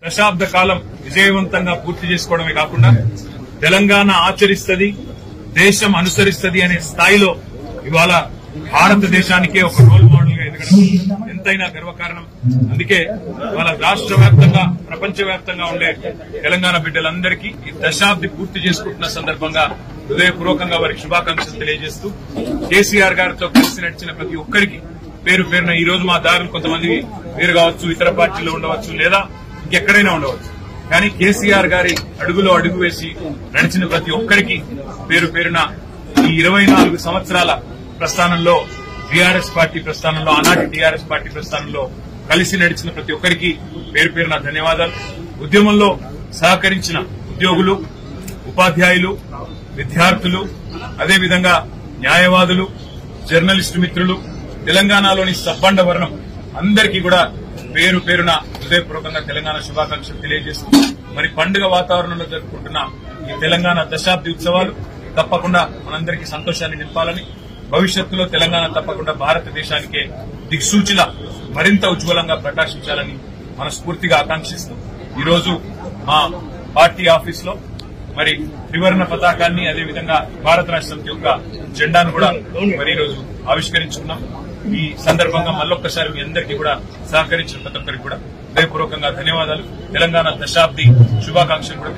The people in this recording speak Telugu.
దశాబ్ద కాలం విజయవంతంగా పూర్తి చేసుకోవడమే కాకుండా తెలంగాణ ఆచరిస్తది, దేశం అనుసరిస్తది అనే స్థాయిలో ఇవాళ భారతదేశానికే ఒక రోల్ మోడల్ గా ఎదగడం ఎంతైనా గర్వకారణం. అందుకే ఇవాళ రాష్ట్ర వ్యాప్తంగా, ప్రపంచ వ్యాప్తంగా ఉండే తెలంగాణ బిడ్డలందరికీ ఈ దశాబ్ది పూర్తి చేసుకుంటున్న సందర్భంగా హృదయపూర్వకంగా వారికి శుభాకాంక్షలు తెలియజేస్తూ, కేసీఆర్ గారితో కలిసి నడిచిన ప్రతి ఒక్కరికి పేరు పేరున ఈ రోజు మా దారులు కొంతమంది వేరు కావచ్చు, ఇతర పార్టీలో ఉండవచ్చు, లేదా ఇంకెక్కడైనా ఉండవచ్చు, కానీ కేసీఆర్ గారి అడుగులో అడుగు వేసి నడిచిన ప్రతి ఒక్కరికి పేరు పేరున ఈ 24 సంవత్సరాల ప్రస్థానంలో, టీఆర్ఎస్ పార్టీ ప్రస్థానంలో, ఆనాటి టీఆర్ఎస్ పార్టీ ప్రస్థానంలో కలిసి నడిచిన ప్రతి ఒక్కరికి పేరు పేరున ధన్యవాదాలు. ఉద్యమంలో సహకరించిన ఉద్యోగులు, ఉపాధ్యాయులు, విద్యార్థులు, అదేవిధంగా న్యాయవాదులు, జర్నలిస్టు మిత్రులు, తెలంగాణలోని సబ్బండ వర్ణం అందరికీ కూడా పేరు పేరున హృదయపూర్వకంగా తెలంగాణ శుభాకాంక్షలు తెలియజేస్తూ, మరి పండుగ వాతావరణంలో జరుపుకుంటున్న ఈ తెలంగాణ దశాబ్ది ఉత్సవాలు తప్పకుండా మనందరికీ సంతోషాన్ని నింపాలని, భవిష్యత్తులో తెలంగాణ తప్పకుండా భారతదేశానికే దిక్సూచిలా మరింత ఉజ్వలంగా ప్రకాశించాలని మనస్ఫూర్తిగా ఆకాంక్షిస్తూ, ఈరోజు మా పార్టీ ఆఫీస్ లో మరి త్రివర్ణ పతాకాన్ని, అదేవిధంగా భారత రాష్ట్ర సమితి యొక్క జెండాను కూడా మరి ఈరోజు ఆవిష్కరించుకున్నాం. ఈ సందర్భంగా మళ్ళొక్కసారి మీ అందరికీ కూడా సహకరించిన ప్రతి ఒక్కరికి కూడా హృదయపూర్వకంగా ధన్యవాదాలు. తెలంగాణ దశాబ్ది శుభాకాంక్షలు కూడా